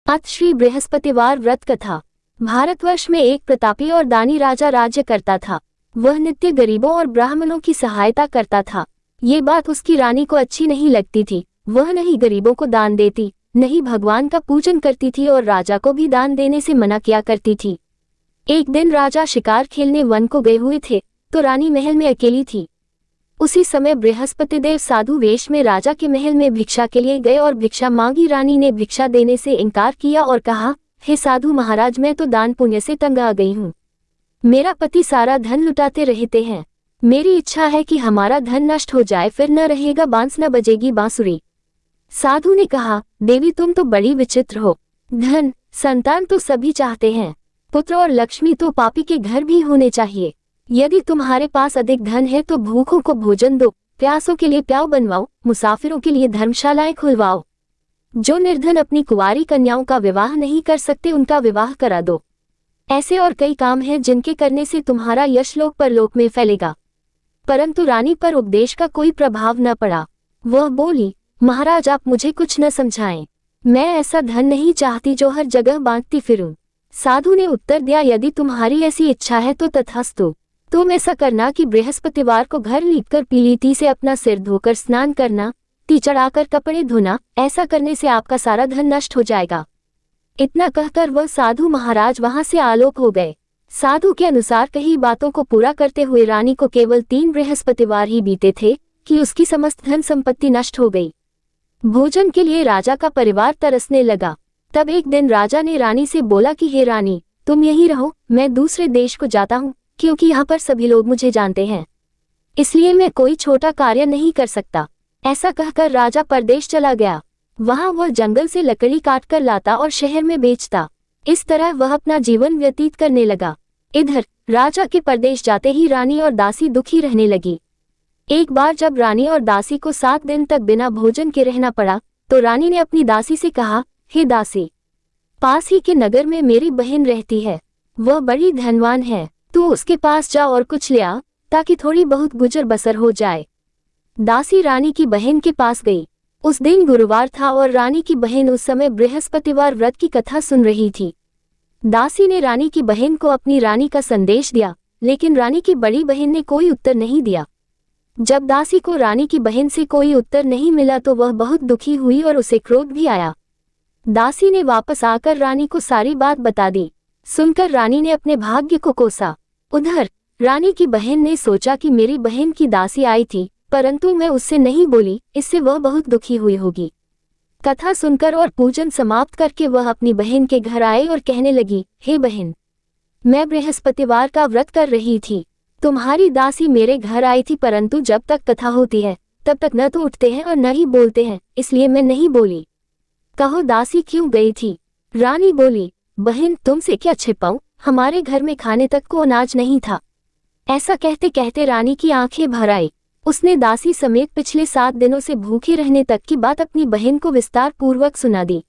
अथ श्री बृहस्पतिवार व्रत कथा। भारतवर्ष में एक प्रतापी और दानी राजा राज्य करता था। वह नित्य गरीबों और ब्राह्मणों की सहायता करता था। ये बात उसकी रानी को अच्छी नहीं लगती थी। वह नहीं गरीबों को दान देती, नहीं भगवान का पूजन करती थी और राजा को भी दान देने से मना किया करती थी। एक दिन राजा शिकार खेलने वन को गए हुए थे तो रानी महल में अकेली थी। उसी समय बृहस्पतिदेव साधु वेश में राजा के महल में भिक्षा के लिए गए और भिक्षा मांगी। रानी ने भिक्षा देने से इनकार किया और कहा, हे साधु महाराज, मैं तो दान पुण्य से तंग आ गई हूँ। मेरा पति सारा धन लुटाते रहते हैं। मेरी इच्छा है कि हमारा धन नष्ट हो जाए, फिर न रहेगा बांस न बजेगी बांसुरी। साधु ने कहा, देवी तुम तो बड़ी विचित्र हो। धन संतान तो सभी चाहते हैं, पुत्र और लक्ष्मी तो पापी के घर भी होने चाहिए। यदि तुम्हारे पास अधिक धन है तो भूखों को भोजन दो, प्यासों के लिए प्याऊ बनवाओ, मुसाफिरों के लिए धर्मशालाएं खुलवाओ। जो निर्धन अपनी कुंवारी कन्याओं का विवाह नहीं कर सकते उनका विवाह करा दो। ऐसे और कई काम हैं जिनके करने से तुम्हारा यश लोक परलोक में फैलेगा। परंतु रानी पर उपदेश का कोई प्रभाव न पड़ा। वह बोली, महाराज आप मुझे कुछ न समझाएं। मैं ऐसा धन नहीं चाहती जो हर जगह बांटती फिरूं। साधु ने उत्तर दिया, यदि तुम्हारी ऐसी इच्छा है तो तथास्तु। तुम ऐसा करना कि बृहस्पतिवार को घर लीपकर पीली ती से अपना सिर धोकर स्नान करना, ती चढ़ाकर कपड़े धोना। ऐसा करने से आपका सारा धन नष्ट हो जाएगा। इतना कहकर वह साधु महाराज वहां से आलोक हो गए। साधु के अनुसार कही बातों को पूरा करते हुए रानी को केवल 3 बृहस्पतिवार ही बीते थे कि उसकी समस्त धन संपत्ति नष्ट हो गई। भोजन के लिए राजा का परिवार तरसने लगा। तब एक दिन राजा ने रानी से बोला कि हे रानी, तुम यहीं रहो, मैं दूसरे देश को जाता हूँ, क्योंकि यहाँ पर सभी लोग मुझे जानते हैं, इसलिए मैं कोई छोटा कार्य नहीं कर सकता। ऐसा कहकर राजा परदेश चला गया। वहां वह जंगल से लकड़ी काटकर लाता और शहर में बेचता। इस तरह वह अपना जीवन व्यतीत करने लगा। इधर राजा के परदेश जाते ही रानी और दासी दुखी रहने लगी। एक बार जब रानी और दासी को 7 दिन तक बिना भोजन के रहना पड़ा तो रानी ने अपनी दासी से कहा, हे दासी, पास ही के नगर में मेरी बहन रहती है, वह बड़ी धनवान है, तू उसके पास जा और कुछ ले आ ताकि थोड़ी बहुत गुजर बसर हो जाए। दासी रानी की बहन के पास गई। उस दिन गुरुवार था और रानी की बहन उस समय बृहस्पतिवार व्रत की कथा सुन रही थी। दासी ने रानी की बहन को अपनी रानी का संदेश दिया, लेकिन रानी की बड़ी बहन ने कोई उत्तर नहीं दिया। जब दासी को रानी की बहन से कोई उत्तर नहीं मिला तो वह बहुत दुखी हुई और उसे क्रोध भी आया। दासी ने वापस आकर रानी को सारी बात बता दी। सुनकर रानी ने अपने भाग्य को कोसा। उधर रानी की बहन ने सोचा कि मेरी बहन की दासी आई थी, परंतु मैं उससे नहीं बोली, इससे वह बहुत दुखी हुई होगी। कथा सुनकर और पूजन समाप्त करके वह अपनी बहन के घर आए और कहने लगी, हे बहन, मैं बृहस्पतिवार का व्रत कर रही थी। तुम्हारी दासी मेरे घर आई थी, परंतु जब तक कथा होती है तब तक न तो उठते हैं और न ही बोलते हैं, इसलिए मैं नहीं बोली। कहो दासी क्यों गई थी? रानी बोली, बहन तुमसे क्या छिपाऊं, हमारे घर में खाने तक को अनाज नहीं था। ऐसा कहते कहते रानी की आंखें भर आई। उसने दासी समेत पिछले 7 दिनों से भूखे रहने तक की बात अपनी बहन को विस्तार पूर्वक सुना दी।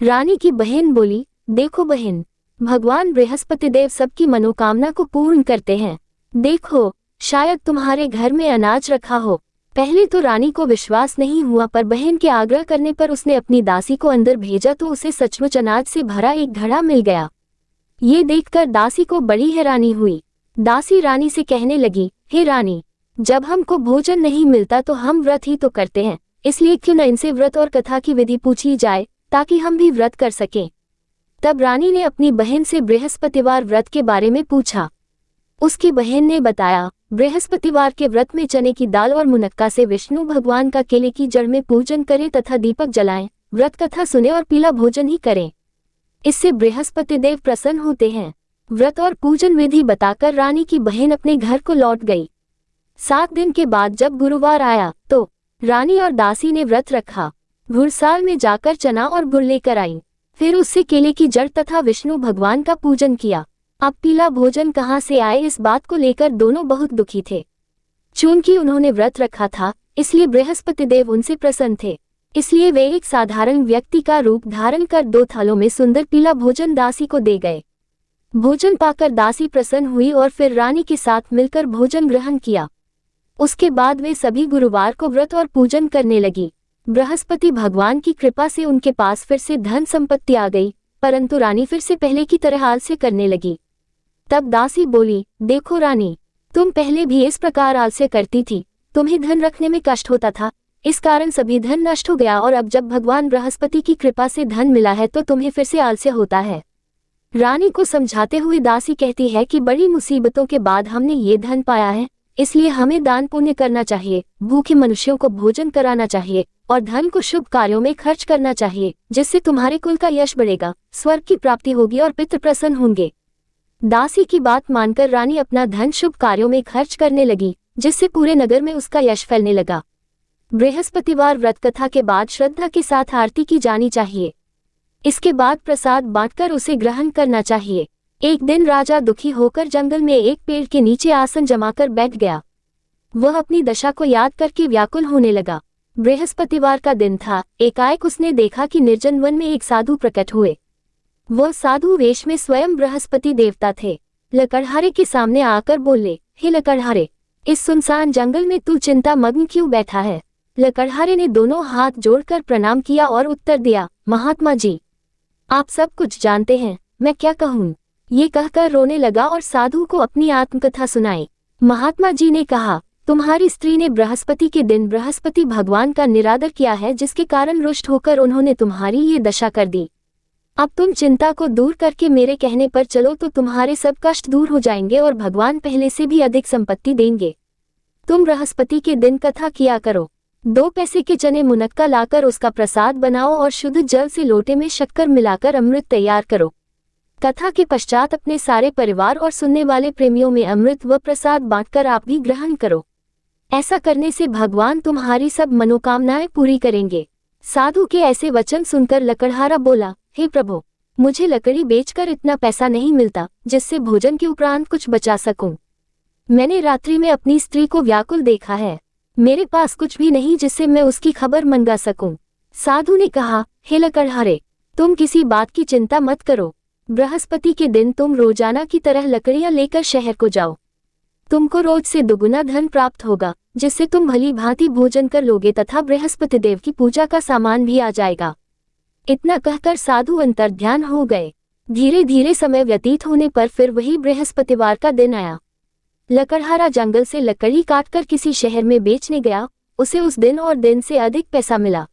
रानी की बहन बोली, देखो बहन, भगवान बृहस्पतिदेव सबकी मनोकामना को पूर्ण करते हैं। देखो, शायद तुम्हारे घर में अनाज रखा हो। पहले तो रानी को विश्वास नहीं हुआ, पर बहन के आग्रह करने पर उसने अपनी दासी को अंदर भेजा तो उसे सचमुच अनाज से भरा एक घड़ा मिल गया। ये देखकर दासी को बड़ी हैरानी हुई। दासी रानी से कहने लगी, हे रानी, जब हमको भोजन नहीं मिलता तो हम व्रत ही तो करते हैं, इसलिए क्यों न इनसे व्रत और कथा की विधि पूछी जाए ताकि हम भी व्रत कर सकें। तब रानी ने अपनी बहन से बृहस्पतिवार व्रत के बारे में पूछा। उसकी बहन ने बताया, बृहस्पतिवार के व्रत में चने की दाल और मुनक्का से विष्णु भगवान का केले की जड़ में पूजन करें तथा दीपक जलाएं, व्रत कथा सुने और पीला भोजन ही करें। इससे बृहस्पतिदेव प्रसन्न होते हैं। व्रत और पूजन विधि बताकर रानी की बहन अपने घर को लौट गई। 7 दिन के बाद जब गुरुवार आया तो रानी और दासी ने व्रत रखा। घुड़साल में जाकर चना और गुड़ लेकर आई, फिर उससे केले की जड़ तथा विष्णु भगवान का पूजन किया। अब पीला भोजन कहाँ से आए, इस बात को लेकर दोनों बहुत दुखी थे। चूंकि उन्होंने व्रत रखा था इसलिए बृहस्पतिदेव उनसे प्रसन्न थे, इसलिए वे एक साधारण व्यक्ति का रूप धारण कर 2 थालों में सुंदर पीला भोजन दासी को दे गए। भोजन पाकर दासी प्रसन्न हुई और फिर रानी के साथ मिलकर भोजन ग्रहण किया। उसके बाद वे सभी गुरुवार को व्रत और पूजन करने लगी। बृहस्पति भगवान की कृपा से उनके पास फिर से धन संपत्ति आ गई, परंतु रानी फिर से पहले की तरह आलस्य करने लगी। तब दासी बोली, देखो रानी, तुम पहले भी इस प्रकार आलस्य करती थी, तुम्हें धन रखने में कष्ट होता था, इस कारण सभी धन नष्ट हो गया, और अब जब भगवान बृहस्पति की कृपा से धन मिला है तो तुम्हें फिर से आलस्य होता है। रानी को समझाते हुए दासी कहती है कि बड़ी मुसीबतों के बाद हमने ये धन पाया है, इसलिए हमें दान पुण्य करना चाहिए, भूखे मनुष्यों को भोजन कराना चाहिए और धन को शुभ कार्यों में खर्च करना चाहिए, जिससे तुम्हारे कुल का यश बढ़ेगा, स्वर्ग की प्राप्ति होगी और पितृ प्रसन्न होंगे। दासी की बात मानकर रानी अपना धन शुभ कार्यों में खर्च करने लगी, जिससे पूरे नगर में उसका यश फैलने लगा। बृहस्पतिवार व्रत कथा के बाद श्रद्धा के साथ आरती की जानी चाहिए। इसके बाद प्रसाद बांटकर उसे ग्रहण करना चाहिए। एक दिन राजा दुखी होकर जंगल में एक पेड़ के नीचे आसन जमाकर बैठ गया। वह अपनी दशा को याद करके व्याकुल होने लगा। बृहस्पतिवार का दिन था। एकाएक उसने देखा कि निर्जन वन में एक साधु प्रकट हुए। वह साधु वेश में स्वयं बृहस्पति देवता थे। लकड़हारे के सामने आकर बोले, हे लकड़हारे, इस सुनसान जंगल में तू चिंता मग्न क्यों बैठा है? लकड़हारे ने दोनों हाथ जोड़कर प्रणाम किया और उत्तर दिया, महात्मा जी, आप सब कुछ जानते हैं, मैं क्या कहूँ? ये कहकर रोने लगा और साधु को अपनी आत्मकथा सुनाई। महात्मा जी ने कहा, तुम्हारी स्त्री ने बृहस्पति के दिन बृहस्पति भगवान का निरादर किया है, जिसके कारण रुष्ट होकर उन्होंने तुम्हारी ये दशा कर दी। अब तुम चिंता को दूर करके मेरे कहने पर चलो तो तुम्हारे सब कष्ट दूर हो जाएंगे और भगवान पहले से भी अधिक संपत्ति देंगे। तुम बृहस्पति के दिन कथा किया करो। 2 पैसे के चने मुनक्का लाकर उसका प्रसाद बनाओ और शुद्ध जल से लोटे में शक्कर मिलाकर अमृत तैयार करो। कथा के पश्चात अपने सारे परिवार और सुनने वाले प्रेमियों में अमृत व प्रसाद बांटकर आप भी ग्रहण करो। ऐसा करने से भगवान तुम्हारी सब मनोकामनाएं पूरी करेंगे। साधु के ऐसे वचन सुनकर लकड़हारा बोला, हे प्रभु, मुझे लकड़ी बेचकर इतना पैसा नहीं मिलता जिससे भोजन के उपरांत कुछ बचा सकूं। मैंने रात्रि में अपनी स्त्री को व्याकुल देखा है। मेरे पास कुछ भी नहीं जिससे मैं उसकी खबर मंगा सकूं। साधु ने कहा, हे लकड़हारे, तुम किसी बात की चिंता मत करो। बृहस्पति के दिन तुम रोजाना की तरह लकड़ियां लेकर शहर को जाओ। तुमको रोज से दुगुना धन प्राप्त होगा, जिससे तुम भली भांति भोजन कर लोगे तथा बृहस्पति देव की पूजा का सामान भी आ जाएगा। इतना कहकर साधु अंतर्ध्यान हो गए। धीरे धीरे समय व्यतीत होने पर फिर वही बृहस्पतिवार का दिन आया। लकड़हारा जंगल से लकड़ी काटकर किसी शहर में बेचने गया। उसे उस दिन और दिन से अधिक पैसा मिला।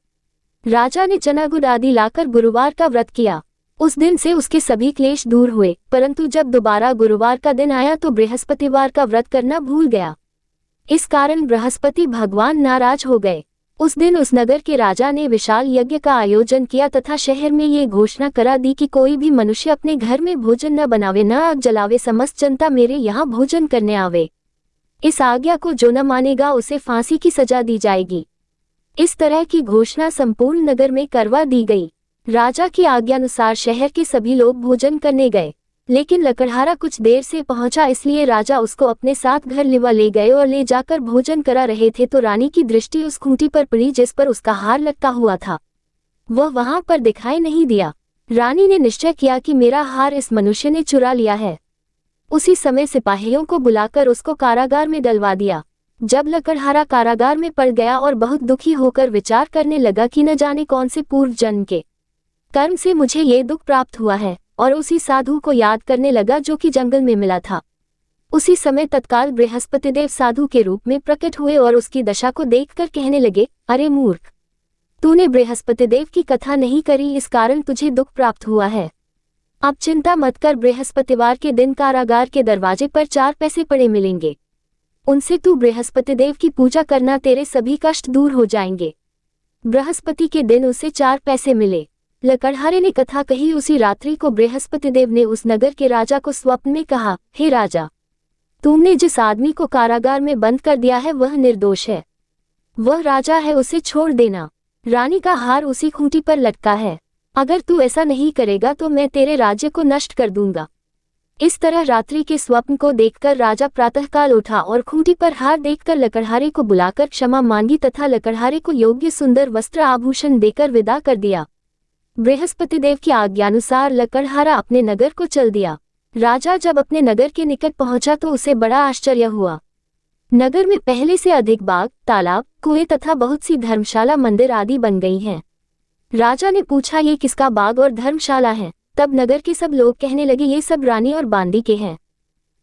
राजा ने चना गुड़ आदि लाकर गुरुवार का व्रत किया। उस दिन से उसके सभी क्लेश दूर हुए, परंतु जब दोबारा गुरुवार का दिन आया तो बृहस्पतिवार का व्रत करना भूल गया। इस कारण बृहस्पति भगवान नाराज हो गए। उस दिन उस नगर के राजा ने विशाल यज्ञ का आयोजन किया तथा शहर में ये घोषणा करा दी कि कोई भी मनुष्य अपने घर में भोजन न बनावे, न आग जलावे, समस्त जनता मेरे यहाँ भोजन करने आवे। इस आज्ञा को जो न मानेगा उसे फांसी की सजा दी जाएगी। इस तरह की घोषणा संपूर्ण नगर में करवा दी गई। राजा की आज्ञानुसार शहर के सभी लोग भोजन करने गए, लेकिन लकड़हारा कुछ देर से पहुंचा, इसलिए राजा उसको अपने साथ घर लिवा ले गए और ले जाकर भोजन करा रहे थे तो रानी की दृष्टि उस खूंटी पर पड़ी जिस पर उसका हार लटका हुआ था। वह वहां पर दिखाई नहीं दिया। रानी ने निश्चय किया कि मेरा हार इस मनुष्य ने चुरा लिया है। उसी समय सिपाहियों को बुलाकर उसको कारागार में डलवा दिया। जब लकड़हारा कारागार में पड़ गया और बहुत दुखी होकर विचार करने लगा कि न जाने कौन से पूर्व जन्म के कर्म से मुझे ये दुख प्राप्त हुआ है, और उसी साधु को याद करने लगा जो कि जंगल में मिला था। उसी समय तत्काल बृहस्पतिदेव साधु के रूप में प्रकट हुए और उसकी दशा को देखकर कहने लगे, अरे मूर्ख, तूने बृहस्पतिदेव की कथा नहीं करी, इस कारण तुझे दुख प्राप्त हुआ है। अब चिंता मत कर, बृहस्पतिवार के दिन कारागार के दरवाजे पर 4 पैसे पड़े मिलेंगे। उनसे तू बृहस्पतिदेव की पूजा करना, तेरे सभी कष्ट दूर हो जाएंगे। बृहस्पति के दिन उसे 4 पैसे मिले। लकड़हारे ने कथा कही। उसी रात्रि को बृहस्पतिदेव ने उस नगर के राजा को स्वप्न में कहा, हे राजा, तुमने जिस आदमी को कारागार में बंद कर दिया है वह निर्दोष है। वह राजा है, उसे छोड़ देना। रानी का हार उसी खूंटी पर लटका है। अगर तू ऐसा नहीं करेगा तो मैं तेरे राज्य को नष्ट कर दूंगा। इस तरह रात्रि के स्वप्न को देखकर राजा प्रातःकाल उठा और खूंटी पर हार देखकर लकड़हारे को बुलाकर क्षमा मांगी तथा लकड़हारे को योग्य सुंदर वस्त्र आभूषण देकर विदा कर दिया। बृहस्पतिदेव की आज्ञानुसार लकड़हारा अपने नगर को चल दिया। राजा जब अपने नगर के निकट पहुंचा तो उसे बड़ा आश्चर्य हुआ। नगर में पहले से अधिक बाग, तालाब, कुएं तथा बहुत सी धर्मशाला, मंदिर आदि बन गई हैं। राजा ने पूछा, ये किसका बाग और धर्मशाला है? तब नगर के सब लोग कहने लगे, ये सब रानी और बांदी के हैं।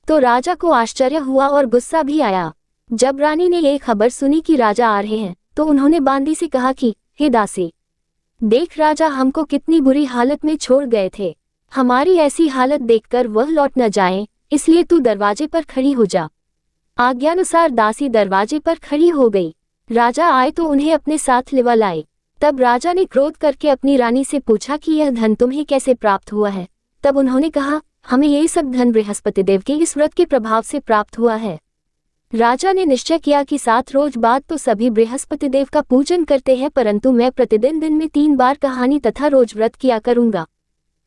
तो राजा को आश्चर्य हुआ और गुस्सा भी आया। जब रानी ने ये खबर सुनी कि राजा आ रहे हैं, तो उन्होंने बांदी से कहा कि हे दासी, देख राजा हमको कितनी बुरी हालत में छोड़ गए थे। हमारी ऐसी हालत देखकर वह लौट न जाएं, इसलिए तू दरवाजे पर खड़ी हो जा। आज्ञानुसार दासी दरवाजे पर खड़ी हो गई। राजा आए तो उन्हें अपने साथ लिवा लाए। तब राजा ने क्रोध करके अपनी रानी से पूछा कि यह धन तुम्हें कैसे प्राप्त हुआ है? तब उन्होंने कहा, हमें ये सब धन बृहस्पति देव के इस व्रत के प्रभाव से प्राप्त हुआ है। राजा ने निश्चय किया कि 7 रोज बाद तो सभी बृहस्पति देव का पूजन करते हैं, परंतु मैं प्रतिदिन दिन में 3 बार कहानी तथा रोज व्रत किया करूंगा।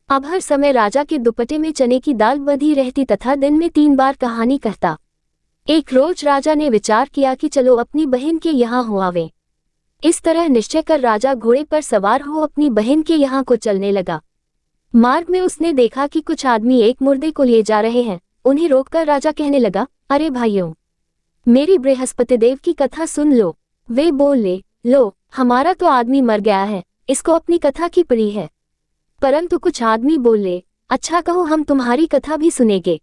अब हर समय राजा के दुपट्टे में चने की दाल बंधी रहती तथा दिन में 3 बार कहानी कहता। एक रोज राजा ने विचार किया कि चलो अपनी बहन के यहाँ हो आवे। इस तरह निश्चय कर राजा घोड़े पर सवार हो अपनी बहन के यहाँ को चलने लगा। मार्ग में उसने देखा कि कुछ आदमी एक मुर्दे को लिए जा रहे हैं। उन्हें रोककर राजा कहने लगा, अरे भाइयों, मेरी बृहस्पति देव की कथा सुन लो। वे बोले, लो, हमारा तो आदमी मर गया है, इसको अपनी कथा की पड़ी है। परंतु कुछ आदमी बोले, अच्छा कहो, हम तुम्हारी कथा भी सुनेंगे।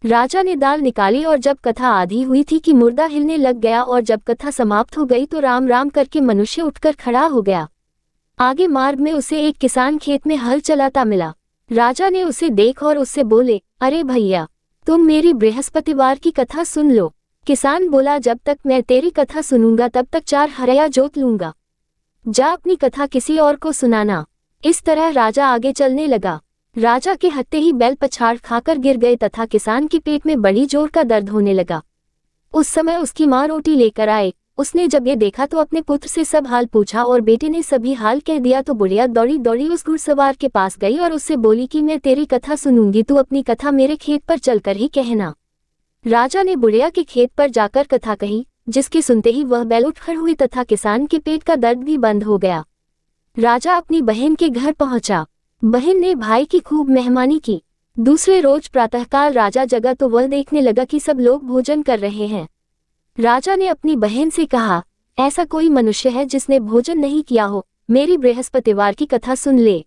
राजा ने दाल निकाली और जब कथा आधी हुई थी कि मुर्दा हिलने लग गया, और जब कथा समाप्त हो गई तो राम राम करके मनुष्य उठकर खड़ा हो गया। आगे मार्ग में उसे एक किसान खेत में हल चलाता मिला। राजा ने उसे देख और उससे बोले, अरे भैया, तुम मेरी बृहस्पतिवार की कथा सुन लो। किसान बोला, जब तक मैं तेरी कथा सुनूंगा तब तक 4 हरया जोत लूंगा। जा अपनी कथा किसी और को सुनाना। इस तरह राजा आगे चलने लगा। राजा के हत्ते ही बैल पछाड़ खाकर गिर गए तथा किसान के पेट में बड़ी जोर का दर्द होने लगा। उस समय उसकी माँ रोटी लेकर आए। उसने जब ये देखा तो अपने पुत्र से सब हाल पूछा और बेटे ने सभी हाल कह दिया। तो बुढ़िया दौड़ी दौड़ी उस घुड़सवार के पास गई और उससे बोली कि मैं तेरी कथा सुनूंगी, तू अपनी कथा मेरे खेत पर चलकर ही कहना। राजा ने बुढ़िया के खेत पर जाकर कथा कही, जिसके सुनते ही वह बैल उठ खड़ हुई तथा किसान के पेट का दर्द भी बंद हो गया। राजा अपनी बहन के घर पहुंचा। बहन ने भाई की खूब मेहमानी की। दूसरे रोज प्रातःकाल राजा जगा तो वह देखने लगा कि सब लोग भोजन कर रहे हैं। राजा ने अपनी बहन से कहा, ऐसा कोई मनुष्य है जिसने भोजन नहीं किया हो, मेरी बृहस्पतिवार की कथा सुन ले।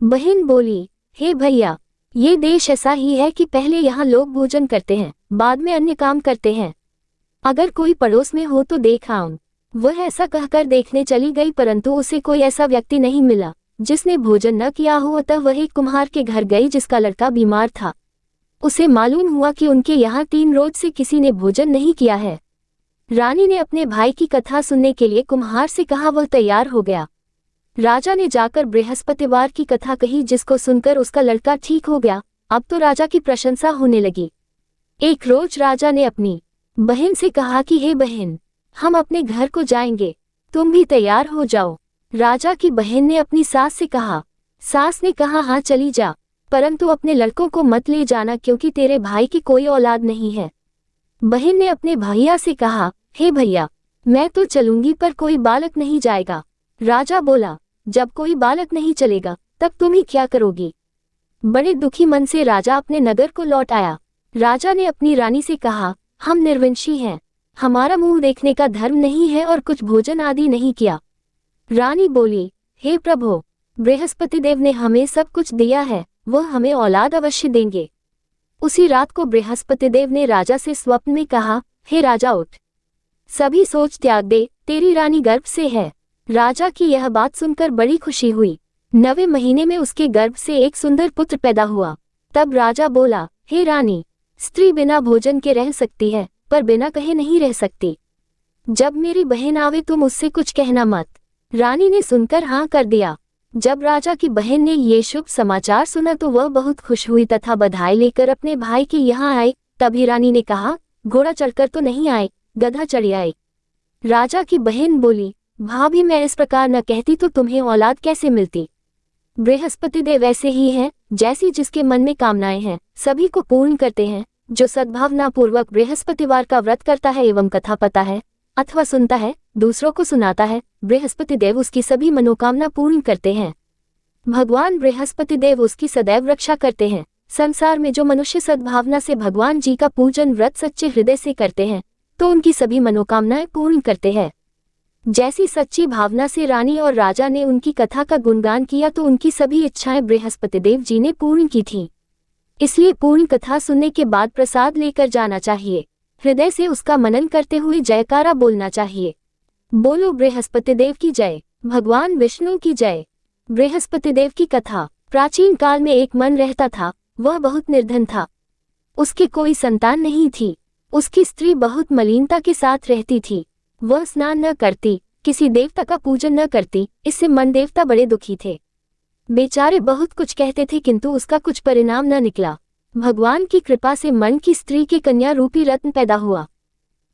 बहन बोली, हे भैया, ये देश ऐसा ही है कि पहले यहाँ लोग भोजन करते हैं, बाद में अन्य काम करते हैं। अगर कोई पड़ोस में हो तो देख आऊं। वह ऐसा कहकर देखने चली गई, परंतु उसे कोई ऐसा व्यक्ति नहीं मिला जिसने भोजन न किया हो। अतः वह एक कुम्हार के घर गई जिसका लड़का बीमार था। उसे मालूम हुआ कि उनके यहाँ 3 रोज से किसी ने भोजन नहीं किया है। रानी ने अपने भाई की कथा सुनने के लिए कुम्हार से कहा। वह तैयार हो गया। राजा ने जाकर बृहस्पतिवार की कथा कही, जिसको सुनकर उसका लड़का ठीक हो गया। अब तो राजा की प्रशंसा होने लगी। एक रोज राजा ने अपनी बहन से कहा कि हे बहन, हम अपने घर को जाएंगे, तुम भी तैयार हो जाओ। राजा की बहन ने अपनी सास से कहा। सास ने कहा, हाँ चली जा, परंतु अपने लड़कों को मत ले जाना, क्योंकि तेरे भाई की कोई औलाद नहीं है। बहन ने अपने भैया से कहा, हे भैया, मैं तो चलूंगी पर कोई बालक नहीं जाएगा। राजा बोला, जब कोई बालक नहीं चलेगा तब तुम ही क्या करोगी? बड़े दुखी मन से राजा अपने नगर को लौट आया। राजा ने अपनी रानी से कहा, हम निर्वंशी हैं, हमारा मुंह देखने का धर्म नहीं है और कुछ भोजन आदि नहीं किया। रानी बोली, हे प्रभु, बृहस्पति देव ने हमें सब कुछ दिया है, वह हमें औलाद अवश्य देंगे। उसी रात को बृहस्पति देव ने राजा से स्वप्न में कहा, हे राजा उठ, सभी सोच त्याग दे, तेरी रानी गर्भ से है। राजा की यह बात सुनकर बड़ी खुशी हुई। 9वें महीने में उसके गर्भ से एक सुंदर पुत्र पैदा हुआ। तब राजा बोला, हे रानी, स्त्री बिना भोजन के रह सकती है, पर बिना कहे नहीं रह सकती। जब मेरी बहन आवे तुम उससे कुछ कहना मत। रानी ने सुनकर हाँ कर दिया। जब राजा की बहन ने ये शुभ समाचार सुना तो वह बहुत खुश हुई तथा बधाई लेकर अपने भाई के यहाँ आई। तभी रानी ने कहा, घोड़ा चढ़कर तो नहीं आए, गधा चढ़ आए। राजा की बहन बोली, भाभी, मैं इस प्रकार न कहती तो तुम्हें औलाद कैसे मिलती? बृहस्पति देव ऐसे ही हैं, जैसी जिसके मन में कामनाएं हैं सभी को पूर्ण करते हैं। जो सद्भावना पूर्वक बृहस्पतिवार का व्रत करता है एवं कथा पता है अथवा सुनता है, दूसरों को सुनाता है, बृहस्पति देव उसकी सभी मनोकामना पूर्ण करते हैं। भगवान बृहस्पति देव उसकी सदैव रक्षा करते हैं। संसार में जो मनुष्य सद्भावना से भगवान जी का पूजन व्रत सच्चे हृदय से करते हैं, तो उनकी सभी मनोकामनाएं पूर्ण करते हैं। जैसी सच्ची भावना से रानी और राजा ने उनकी कथा का गुणगान किया तो उनकी सभी इच्छाएं बृहस्पतिदेव जी ने पूर्ण की थीं। इसलिए पूर्ण कथा सुनने के बाद प्रसाद लेकर जाना चाहिए। हृदय से उसका मनन करते हुए जयकारा बोलना चाहिए। बोलो बृहस्पतिदेव की जय, भगवान विष्णु की जय। बृहस्पतिदेव की कथा। प्राचीन काल में एक मन रहता था, वह बहुत निर्धन था। उसकी कोई संतान नहीं थी। उसकी स्त्री बहुत मलिनता के साथ रहती थी। वह स्नान न करती, किसी देवता का पूजन न करती। इससे मन देवता बड़े दुखी थे। बेचारे बहुत कुछ कहते थे किंतु उसका कुछ परिणाम न निकला। भगवान की कृपा से मन की स्त्री के कन्या रूपी रत्न पैदा हुआ।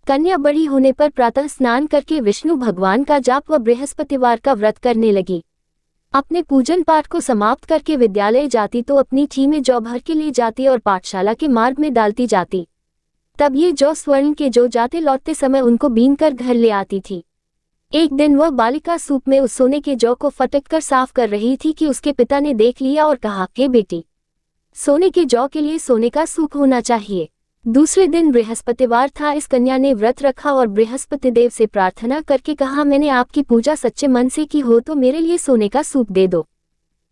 कन्या बड़ी होने पर प्रातः स्नान करके विष्णु भगवान का जाप व बृहस्पतिवार का व्रत करने लगी। अपने पूजन पाठ को समाप्त करके विद्यालय जाती तो अपनी ठी में जौ भर के ले जाती और पाठशाला के मार्ग में डालती जाती। तब ये जौ स्वर्ण के जो जाते लौटते समय उनको बीन कर घर ले आती थी। एक दिन वह बालिका सूप में उस सोने के जौ को फटक कर साफ कर रही थी कि उसके पिता ने देख लिया और कहा, हे बेटी, सोने के जौ के लिए सोने का सूप होना चाहिए। दूसरे दिन बृहस्पतिवार था। इस कन्या ने व्रत रखा और बृहस्पतिदेव से प्रार्थना करके कहा, मैंने आपकी पूजा सच्चे मन से की हो तो मेरे लिए सोने का सूप दे दो।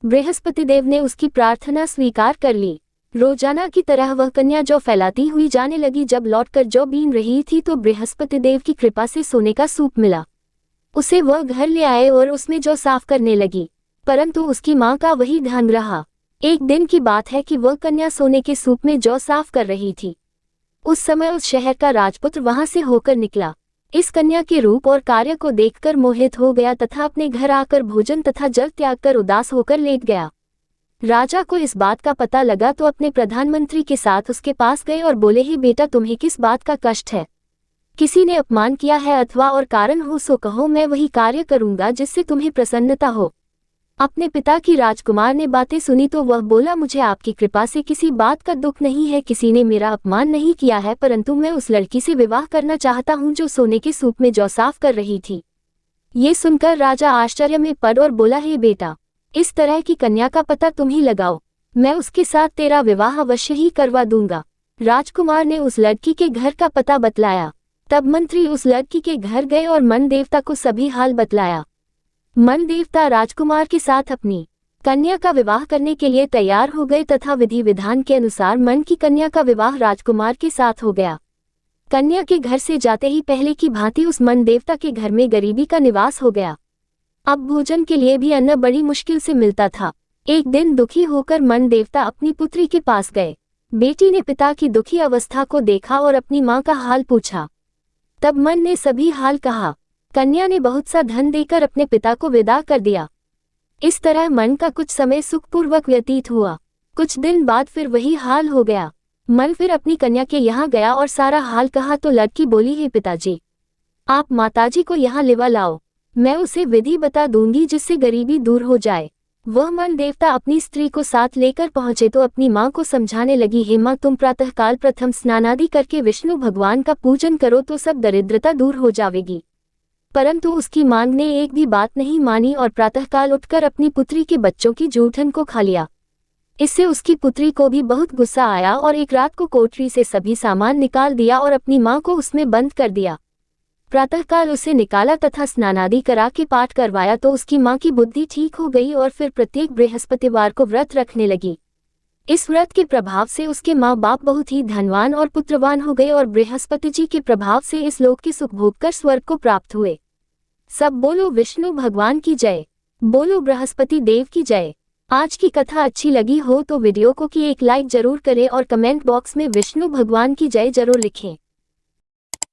बृहस्पतिदेव ने उसकी प्रार्थना स्वीकार कर ली। रोजाना की तरह वह कन्या जौ फैलाती हुई जाने लगी। जब लौटकर जौ बीन रही थी तो बृहस्पतिदेव की कृपा से सोने का सूप मिला। उसे वह घर ले आए और उसमें जौ साफ करने लगी, परंतु उसकी मां का वही ध्यान रहा। एक दिन की बात है कि वह कन्या सोने के सूप में जौ साफ कर रही थी। उस समय उस शहर का राजपुत्र वहां से होकर निकला। इस कन्या के रूप और कार्य को देखकर मोहित हो गया तथा अपने घर आकर भोजन तथा जल त्याग कर उदास होकर लेट गया। राजा को इस बात का पता लगा तो अपने प्रधानमंत्री के साथ उसके पास गए और बोले, ही बेटा, तुम्हें किस बात का कष्ट है? किसी ने अपमान किया है अथवा और कारण हो सो कहो, मैं वही कार्य करूंगा जिससे तुम्हें प्रसन्नता हो। अपने पिता की राजकुमार ने बातें सुनी तो वह बोला, मुझे आपकी कृपा से किसी बात का दुख नहीं है। किसी ने मेरा अपमान नहीं किया है, परंतु मैं उस लड़की से विवाह करना चाहता हूं जो सोने के सूप में जौ साफ कर रही थी। ये सुनकर राजा आश्चर्य में पड़ और बोला, हे बेटा, इस तरह की कन्या का पता तुम ही लगाओ, मैं उसके साथ तेरा विवाह अवश्य ही करवा दूंगा। राजकुमार ने उस लड़की के घर का पता बतलाया। तब मंत्री उस लड़की के घर गए और मन देवता को सभी हाल बतलाया। मन देवता राजकुमार के साथ अपनी कन्या का विवाह करने के लिए तैयार हो गए तथा विधि विधान के अनुसार मन की कन्या का विवाह राजकुमार के साथ हो गया। कन्या के घर से जाते ही पहले की भांति उस मन देवता के घर में गरीबी का निवास हो गया। अब भोजन के लिए भी अन्न बड़ी मुश्किल से मिलता था। एक दिन दुखी होकर मन देवता अपनी पुत्री के पास गए। बेटी ने पिता की दुखी अवस्था को देखा और अपनी मां का हाल पूछा। तब मन ने सभी हाल कहा। कन्या ने बहुत सा धन देकर अपने पिता को विदा कर दिया। इस तरह मन का कुछ समय सुखपूर्वक व्यतीत हुआ। कुछ दिन बाद फिर वही हाल हो गया। मन फिर अपनी कन्या के यहाँ गया और सारा हाल कहा तो लड़की बोली, हे पिताजी, आप माताजी को यहाँ लेवा लाओ, मैं उसे विधि बता दूंगी जिससे गरीबी दूर हो जाए। वह मन देवता अपनी स्त्री को साथ लेकर पहुंचे तो अपनी मां को समझाने लगी, हे मां, तुम प्रातःकाल प्रथम स्नानादि करके विष्णु भगवान का पूजन करो तो सब दरिद्रता दूर हो जाएगी। परंतु उसकी मां ने एक भी बात नहीं मानी और प्रातःकाल उठकर अपनी पुत्री के बच्चों की जूठन को खा लिया। इससे उसकी पुत्री को भी बहुत गुस्सा आया और एक रात को कोठरी से सभी सामान निकाल दिया और अपनी मां को उसमें बंद कर दिया। प्रातःकाल उसे निकाला तथा स्नानादि करा के पाठ करवाया तो उसकी मां की बुद्धि ठीक हो गई और फिर प्रत्येक बृहस्पतिवार को व्रत रखने लगी। इस व्रत के प्रभाव से उसके माँ बाप बहुत ही धनवान और पुत्रवान हो गए और बृहस्पति जी के प्रभाव से इस लोक के सुख भोग कर स्वर्ग को प्राप्त हुए। सब बोलो विष्णु भगवान की जय, बोलो बृहस्पति देव की जय। आज की कथा अच्छी लगी हो तो वीडियो को एक लाइक जरूर करें और कमेंट बॉक्स में विष्णु भगवान की जय जरूर लिखें।